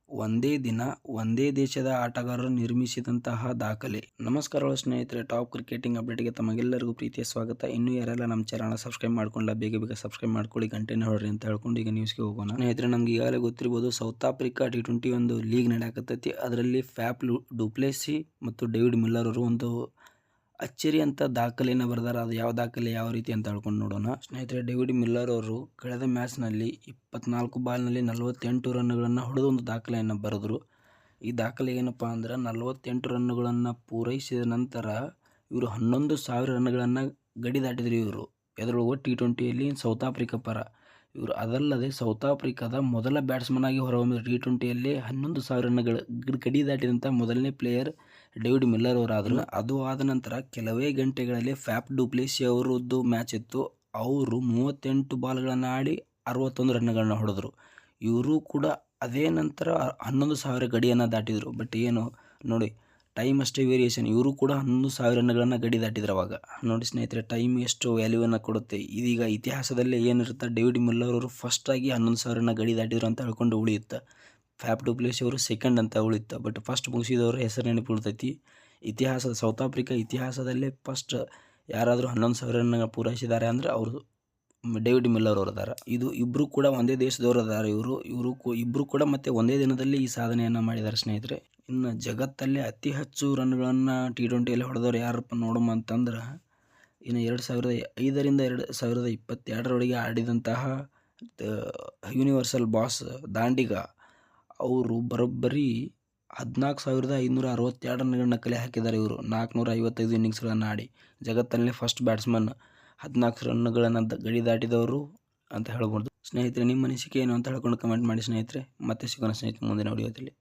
ಒಂದೇ ದಿನ ಒಂದೇ ದೇಶದ ಆಟಗಾರರು ನಿರ್ಮಿಸಿದಂತಹ ದಾಖಲೆ. ನಮಸ್ಕಾರಗಳು ಸ್ನೇಹಿತರೆ, ಟಾಪ್ ಕ್ರಿಕೆಟಿಂಗ್ ಅಪ್ಡೇಟ್ಗೆ ತಮಗೆಲ್ಲರಿಗೂ ಪ್ರೀತಿಯ ಸ್ವಾಗತ. ಇನ್ನೂ ಯಾರೆಲ್ಲ ನಮ್ಮ ಚಾನಲ್ ಸಬ್ಸ್ಕ್ರೈಬ್ ಮಾಡ್ಕೊಳ್ಳ ಬೇಗ ಸಬ್ಸ್ಕ್ರೈಬ್ ಮಾಡ್ಕೊಳ್ಳಿ, ಗಂಟೆನ ಹೊಡ್ರಿ ಅಂತ ಹೇಳ್ಕೊಂಡು ಈಗ ನ್ಯೂಸ್ಗೆ ಹೋಗೋಣ. ಸ್ನೇಹಿತರೆ, ನಮ್ಗೆ ಈಗಾಗಲೇ ಗೊತ್ತಿರ್ಬೋದು, ಸೌತ್ ಆಫ್ರಿಕಾ T20 ಒಂದು ಲೀಗ್ ನಡೆಯಕತ್ತೈತಿ. ಅದರಲ್ಲಿ ಫ್ಯಾಪ್ ಡು ಪ್ಲೆಸಿ ಮತ್ತು ಡೇವಿಡ್ ಮಿಲ್ಲರ್ ಅವರು ಒಂದು ಅಚ್ಚರಿ ಅಂತ ದಾಖಲೆಯನ್ನು ಬರೆದಾರ. ಅದು ಯಾವ ದಾಖಲೆ, ಯಾವ ರೀತಿ ಅಂತ ಹೇಳ್ಕೊಂಡು ನೋಡೋಣ. ಸ್ನೇಹಿತರೆ, ಡೇವಿಡ್ ಮಿಲ್ಲರ್ ಅವರು ಕಳೆದ ಮ್ಯಾಚ್ನಲ್ಲಿ 24 ಬಾಲ್ನಲ್ಲಿ 48 ರನ್ಗಳನ್ನು ಹೊಡೆದು ಒಂದು ದಾಖಲೆಯನ್ನು ಬರೆದರು. ಈ ದಾಖಲೆ ಏನಪ್ಪ ಅಂದ್ರೆ 48 ರನ್ನುಗಳನ್ನು ಪೂರೈಸಿದ ನಂತರ ಇವರು 11,000 ರನ್ಗಳನ್ನು ಗಡಿ ದಾಟಿದ್ರು. ಇವರು ಎದುರೊಳಗೆ T20ಯಲ್ಲಿ ಸೌತ್ ಆಫ್ರಿಕಾ ಪರ ಇವರು. ಅದಲ್ಲದೆ ಸೌತ್ ಆಫ್ರಿಕಾದ ಮೊದಲ ಬ್ಯಾಟ್ಸ್ಮನ್ ಆಗಿ ಹೊರಹೊಮ್ಮಿದ T20ಯಲ್ಲಿ 11,000 ರನ್ಗಳ ಗಡಿ ದಾಟಿದಂಥ ಮೊದಲನೇ ಪ್ಲೇಯರ್ ಡೇವಿಡ್ ಮಿಲ್ಲರ್ ಅವರಾದರು. ಅದು ಆದ ನಂತರ ಕೆಲವೇ ಗಂಟೆಗಳಲ್ಲಿ ಫ್ಯಾಪ್ ಡು ಪ್ಲೆಸಿ ಅವರದ್ದು ಮ್ಯಾಚ್ ಇತ್ತು. ಅವರು 38 ಬಾಲ್ಗಳನ್ನು ಆಡಿ 61 ರನ್ಗಳನ್ನು ಹೊಡೆದರು. ಇವರು ಕೂಡ ಅದೇ ನಂತರ 11,000 ಗಡಿಯನ್ನು ದಾಟಿದರು. ಬಟ್ ಏನು ನೋಡಿ, ಟೈಮ್ ಅಷ್ಟೇ ವೇರಿಯೇಷನ್. ಇವರು ಕೂಡ 11,000 ರನ್ಗಳನ್ನು ಗಡಿ ದಾಟಿದ್ರು. ಅವಾಗ ನೋಡಿ ಸ್ನೇಹಿತರೆ, ಟೈಮ್ ಎಷ್ಟು ವ್ಯಾಲ್ಯೂವನ್ನು ಕೊಡುತ್ತೆ. ಇದೀಗ ಇತಿಹಾಸದಲ್ಲೇ ಏನಿರುತ್ತೆ, ಡೇವಿಡ್ ಮಿಲ್ಲರ್ ಅವರು ಫಸ್ಟ್ ಆಗಿ 11,000 ರನ್ನ ಗಡಿ ದಾಟಿದ್ರು ಅಂತ ಹೇಳ್ಕೊಂಡು ಉಳಿಯುತ್ತೆ. ಫ್ಯಾಪ್ ಡು ಪ್ಲೆಸಿ ಅವರು ಸೆಕೆಂಡ್ ಅಂತ ಉಳಿಯುತ್ತೆ. ಬಟ್ ಫಸ್ಟ್ ಮುಗಿಸಿದವರು ಹೆಸರು ನೆನಪು ಉಳಿತೈತಿ. ಇತಿಹಾಸದ ಸೌತ್ ಆಫ್ರಿಕಾ ಇತಿಹಾಸದಲ್ಲೇ ಫಸ್ಟ್ ಯಾರಾದರೂ 11,000 ರನ್ನ ಪೂರೈಸಿದ್ದಾರೆ ಅಂದರೆ ಅವರು ಡೇವಿಡ್ ಮಿಲ್ಲರ್ ಅವರು ಅದಾರ. ಇದು ಇಬ್ಬರು ಕೂಡ ಒಂದೇ ದೇಶದವರು ಅದಾರ. ಇಬ್ಬರು ಕೂಡ ಮತ್ತೆ ಒಂದೇ ದಿನದಲ್ಲಿ ಈ ಸಾಧನೆಯನ್ನು ಮಾಡಿದ್ದಾರೆ ಸ್ನೇಹಿತರೆ. ಇನ್ನು ಜಗತ್ತಲ್ಲೇ ಅತಿ ಹೆಚ್ಚು ರನ್ಗಳನ್ನು T20ಯಲ್ಲಿ ಹೊಡೆದವರು ಯಾರಪ್ಪ ನೋಡಮ್ಮ ಅಂತಂದ್ರೆ, ಇನ್ನು 2005ರಿಂದ 2022 ಆಡಿದಂತಹ ಯೂನಿವರ್ಸಲ್ ಬಾಸ್ ದಾಂಡಿಗ ಅವರು ಬರೋಬ್ಬರಿ 14,562 ರನ್ಗಳನ್ನ ಕಲೆ ಹಾಕಿದ್ದಾರೆ. ಇವರು 455 ಇನ್ನಿಂಗ್ಸ್ಗಳನ್ನು ಆಡಿ ಜಗತ್ತಲ್ಲೇ ಫಸ್ಟ್ ಬ್ಯಾಟ್ಸ್ಮನ್ 14 ರನ್ಗಳನ್ನು ಗಡಿ ದಾಟಿದವರು ಅಂತ ಹೇಳ್ಬೋದು. ಸ್ನೇಹಿತರೆ, ನಿಮ್ಮ ಅನಿಸಿಕೆ ಏನು ಅಂತ ಹೇಳ್ಕೊಂಡು ಕಮೆಂಟ್ ಮಾಡಿ ಸ್ನೇಹಿತರೆ. ಮತ್ತೆ ಸಿಗೋಣ ಸ್ನೇಹಿತರೆ ಮುಂದಿನ ವಿಡಿಯೋದಲ್ಲಿ.